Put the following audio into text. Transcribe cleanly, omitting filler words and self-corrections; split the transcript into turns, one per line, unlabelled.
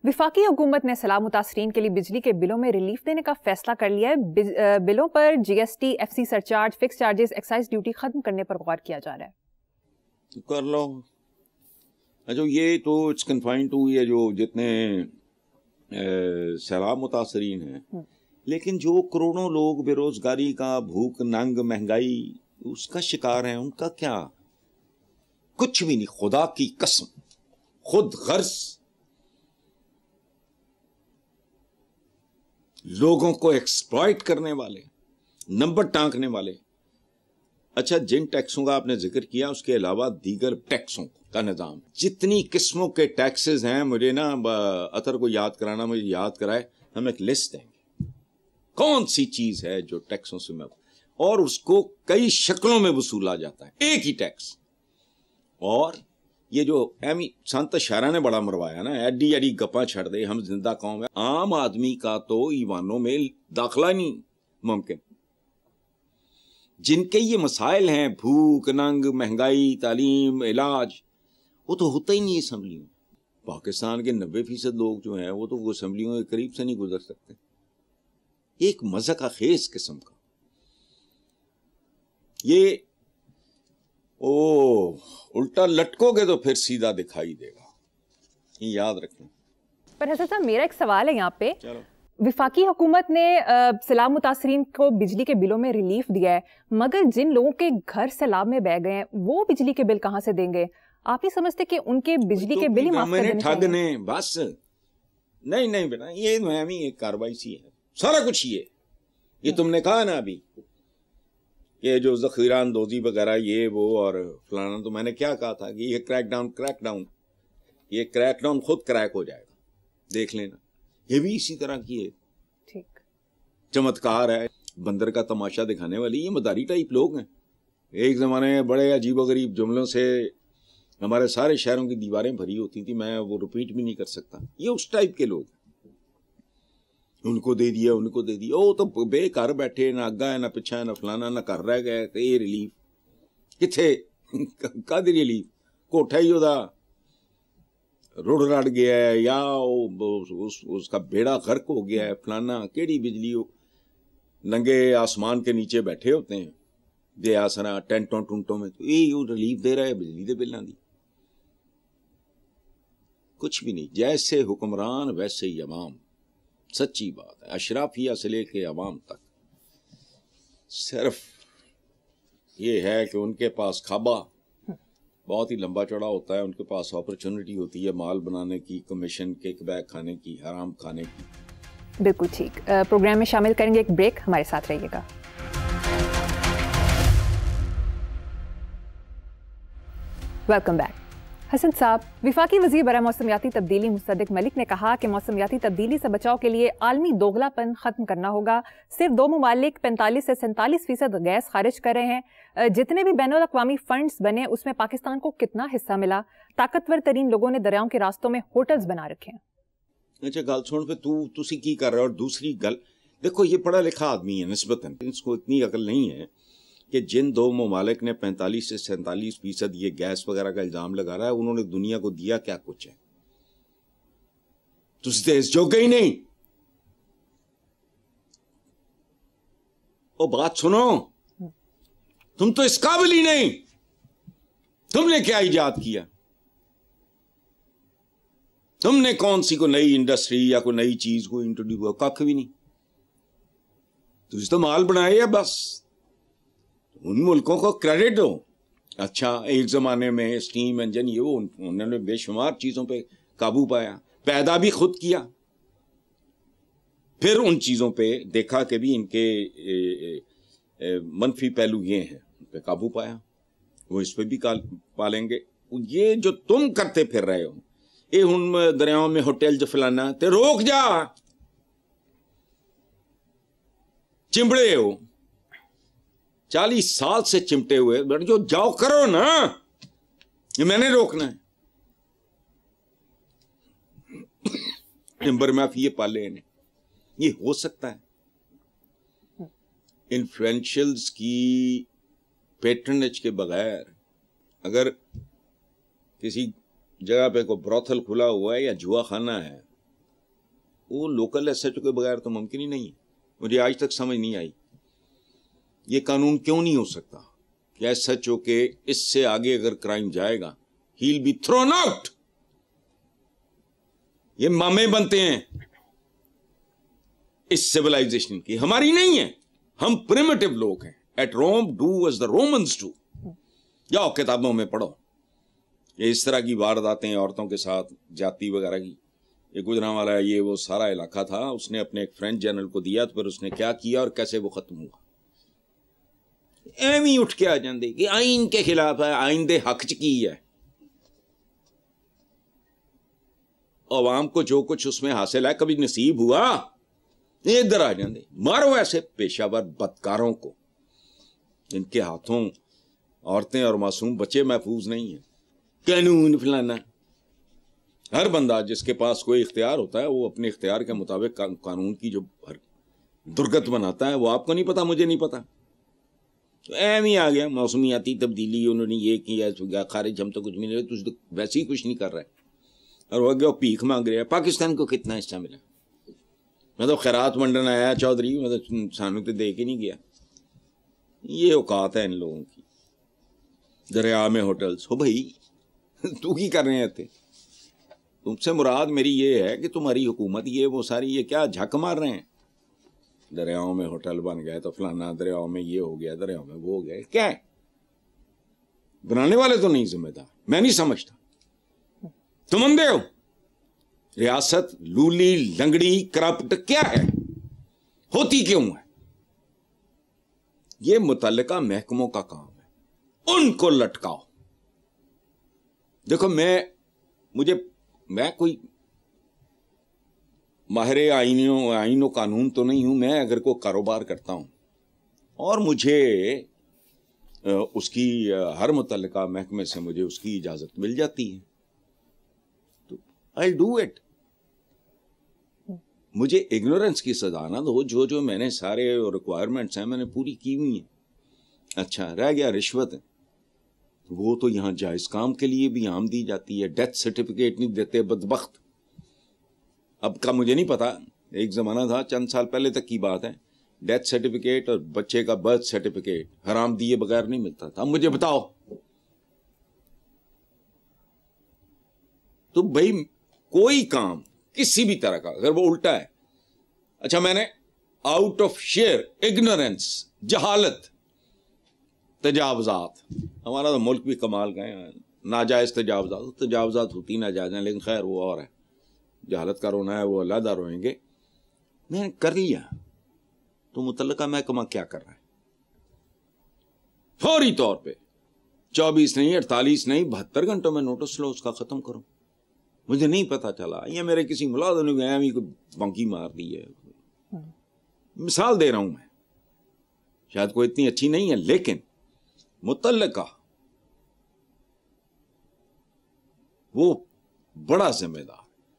वफाकी हुकूमत ने सैलाब मुतासरीन के लिए बिजली के बिलों में रिलीफ देने का फैसला कर लिया है। बिलों पर GST, FC surcharge, fix charges, excise duty खत्म करने पर गौर किया जा रहा है।
तो कर लो। अच्छा, ये तो इट्स कन्फाइंड टू ये जो जितने सैलाब मुतासरीन हैं, लेकिन जो करोड़ों लोग बेरोजगारी का, भूख नंग, महंगाई उसका शिकार हैं, उनका क्या? कुछ भी नहीं। खुदा की कसम, खुद गर्ज लोगों को एक्सप्लॉइट करने वाले, नंबर टांकने वाले। अच्छा, जिन टैक्सों का आपने जिक्र किया उसके अलावा दीगर टैक्सों का निजाम, जितनी किस्मों के टैक्सेस हैं, मुझे ना अतर को याद कराना, मुझे याद कराए, हम एक लिस्ट देंगे कौन सी चीज है जो टैक्सों से और उसको कई शक्लों में वसूला जाता है, एक ही टैक्स। और ये जो संत शारा ने बड़ा मरवाया ना, एडी एडी गप्पा छड़ दे, हम जिंदा कौम है। आम आदमी का तो ईवानों में दाखला नहीं मुमकिन। जिनके ये मसाइल हैं, भूख नंग, महंगाई, तालीम, इलाज, वो तो होता ही नहीं असम्बलियों में। पाकिस्तान के 90% लोग जो हैं वो तो असम्बलियों के करीब से नहीं गुजर सकते। एक मज़ा खेज किस्म का ये उल्टा लटकोगे तो फिर सीधा दिखाई देगा, ये याद रखें।
पर हसन साहब, मेरा एक सवाल है यहाँ पे। वफाकी हुकूमत ने सैलाब मुतासरीन को बिजली के बिलों में रिलीफ दिया है, मगर जिन लोगों के घर सैलाब में बह गए हैं वो बिजली के बिल कहाँ से देंगे? आप ही समझते कि उनके बिजली के बिल ही माफ कर देने
ठग ने बस? नहीं नहीं बेटा, ये महमी एक कार्रवाई सी है, सारा कुछ ये तुमने कहा ना अभी, ये जो जखीरा अंदोजी वगैरह ये वो और फलाना, तो मैंने क्या कहा था कि ये क्रैकडाउन ये क्रैकडाउन खुद क्रैक हो जाएगा, देख लेना। ये भी इसी तरह की है,
ठीक
चमत्कार है, बंदर का तमाशा दिखाने वाली ये मदारी टाइप लोग हैं। एक जमाने में बड़े अजीबोगरीब जुमलों से हमारे सारे शहरों की दीवारें भरी होती थी, मैं वो रिपीट भी नहीं कर सकता। ये उस टाइप के लोग, उनको दे दिया ओ तो बेकार बैठे, ना आगा है ना पिछा है ना फलाना, ना कर रह गए ते ये रिलीफ किथे कादी रिलीफ? कोठा ही ओदा रुड़ रड़ गया है या उसका बेड़ा गर्क हो गया है, फलाना केड़ी बिजली हो, नंगे आसमान के नीचे बैठे होते हैं दे आसरा टेंटों टूंटों में, तो ये रिलीफ दे रहा है बिजली दे बिलों की। कुछ भी नहीं, जैसे हुक्मरान वैसे ही अवाम। सच्ची बात है, अशराफिया से लेके अवाम तक सिर्फ ये है कि उनके पास खाबा बहुत ही लंबा चौड़ा होता है, उनके पास अपॉर्चुनिटी होती है माल बनाने की, कमीशन, किक बैक खाने की, हराम खाने की।
बिल्कुल ठीक। प्रोग्राम में शामिल करेंगे एक ब्रेक, हमारे साथ रहिएगा। Welcome back. हसन साहब, वफाकी वज़ीर बराए मौसमियाती तब्दीली मुसद्दिक मलिक ने कहा कि मौसमियाती तब्दीली से बचाव के लिए आलमी दोगलापन खत्म करना होगा। सिर्फ 2 ममालिक 45 से 47% गैस खारिज कर रहे हैं। जितने भी बैनुल अक़वामी फंड्स बने उसमें पाकिस्तान को कितना हिस्सा मिला? ताकतवर तरीन लोगों ने दरियाओं के रास्तों में होटल्स बना रखे हैं।
अच्छा, गल सुन पे तुसी की कर रहे हो। और दूसरी गल देखो, ये पढ़ा लिखा आदमी है निस्बतन, इसको इतनी अकल नहीं है कि जिन 2 ममालिक ने 45 से 47% ये गैस वगैरह का इल्जाम लगा रहा है, उन्होंने दुनिया को दिया क्या कुछ है? तुझ देश जो गई नहीं। ओ बात सुनो, तुम तो इस काबिल ही नहीं। तुमने क्या इजाद किया? तुमने कौन सी को नई इंडस्ट्री या कोई नई चीज को इंट्रोड्यूस हुआ? कख भी नहीं। तुझे तो माल बनाए है बस। उन मुल्कों को क्रेडिट दो। अच्छा, एक जमाने में स्टीम इंजन ये वो, उन्होंने बेशुमार चीजों पे काबू पाया, पैदा भी खुद किया, फिर उन चीजों पे देखा कि भी इनके मनफी पहलू ये हैं, उन पे काबू पाया, वो इस पे भी पालेंगे। ये जो तुम करते फिर रहे हो, ये उन दरियाओं में होटल जो फलाना, ते रोक जा, चिंबड़े हो 40 साल से चिमटे हुए, जो जाओ करो ना, ये मैंने रोकना है। टिम्बर माफिया पाले इन्हें, ये हो सकता है? इन्फ्लुएंशियल्स की पेट्रनेज के बगैर अगर किसी जगह पे कोई ब्रोथल खुला हुआ है या जुआ खाना है, وہ لوکل ایس ایچ او کے بغیر تو ممکن ہی نہیں ہے. مجھے آج تک سمجھ نہیں آئی یہ قانون کیوں نہیں ہو سکتا کہ ایس ایچ او کے اس سے آگے اگر کرائم جائے گا ہی ول بی تھرون آؤٹ. یہ مامے بنتے ہیں اس سیولائزیشن کی, ہماری نہیں ہے. ہم پریمیٹو لوگ ہیں. At Rome do as the Romans do. جاؤ کتابوں میں پڑھو یہ اس طرح کی وارداتیں عورتوں کے ساتھ جاتی وغیرہ کی. یہ گجرا والا یہ وہ سارا علاقہ تھا, اس نے اپنے ایک فرینڈ جنرل کو دیا تو پھر اس نے کیا کیا اور کیسے وہ ختم ہوا. ایویں اٹھ کے آ جاندے کہ آئین کے خلاف ہے, آئین دے حق چ کی ہے. عوام کو جو کچھ اس میں حاصل ہے کبھی نصیب ہوا یہ ادھر آ جاندے. مارو ایسے پیشہ ور بدکاروں کو جن کے ہاتھوں عورتیں اور معصوم بچے محفوظ نہیں ہیں. قانون فلانا. ہر بندہ جس کے پاس کوئی اختیار ہوتا ہے وہ اپنے اختیار کے مطابق قانون کی جو درگت بناتا ہے. وہ آپ کو نہیں پتا, مجھے نہیں پتا. ایم ہی آ گیا موسمیاتی تبدیلی, انہوں نے یہ کیا خارج, ہم تو کچھ بھی نہیں, تجھ تو ویسے ہی کچھ نہیں کر رہے. اور وہ گیا بھیک مانگ رہے ہیں. پاکستان کو کتنا حصہ ملا؟ میں تو خیرات منڈن آیا چودھری, میں تو سانو تو دے کے نہیں گیا. یہ اوقات ہے ان لوگوں کی. دریا میں ہوٹلز ہو بھائی, تو کی کر رہے ہیں تھے؟ تم سے مراد میری یہ ہے کہ تمہاری حکومت یہ وہ ساری یہ کیا جھک مار رہے ہیں. دریاؤں میں ہوٹل بن گئے تو فلانا, دریاؤں میں یہ ہو گیا, دریاؤں میں وہ ہو گیا. کیا ہے بنانے والے تو نہیں ذمہ دار. میں نہیں سمجھتا. تم اندھے ہو. ریاست لولی لنگڑی کرپٹ کیا ہے, ہوتی کیوں ہے؟ یہ متعلقہ محکموں کا کام ہے, ان کو لٹکاؤ. دیکھو میں کوئی ماہر آئین و قانون تو نہیں ہوں. میں اگر کوئی کاروبار کرتا ہوں اور مجھے اس کی ہر متعلقہ محکمے سے مجھے اس کی اجازت مل جاتی ہے تو آئی ڈو اٹ. مجھے اگنورنس کی سزا نہ دو. جو میں نے سارے ریکوائرمنٹس ہیں میں نے پوری کی ہوئی ہیں. اچھا رہ گیا رشوت, وہ تو یہاں جائز کام کے لیے بھی عام دی جاتی ہے. ڈیتھ سرٹیفکیٹ نہیں دیتے بدبخت. اب کا مجھے نہیں پتا, ایک زمانہ تھا چند سال پہلے تک کی بات ہے, ڈیتھ سرٹیفکیٹ اور بچے کا برتھ سرٹیفکیٹ حرام دیے بغیر نہیں ملتا تھا. اب مجھے بتاؤ تو بھائی کوئی کام کسی بھی طرح کا اگر وہ الٹا ہے, اچھا میں نے آؤٹ آف شیئر اگنورنس جہالت تجاوزات, ہمارا تو ملک بھی کمال کا ہے, ناجائز تجاوزات ہوتی ناجائز ہیں, لیکن خیر وہ اور ہے. جہالت کا رونا ہے وہ علیحدہ روئیں گے. میں نے کر لیا تو متعلقہ محکمہ کیا کر رہا ہے؟ فوری طور پہ 24 نہیں 48 نہیں 72 گھنٹوں میں نوٹس لو, اس کا ختم کرو. مجھے نہیں پتا چلا, یا میرے کسی ملازم نے گیا کوئی بنکی مار دی ہے. مثال دے رہا ہوں میں, شاید کوئی اتنی اچھی نہیں ہے, لیکن متعلقہ وہ بڑا ذمہ دار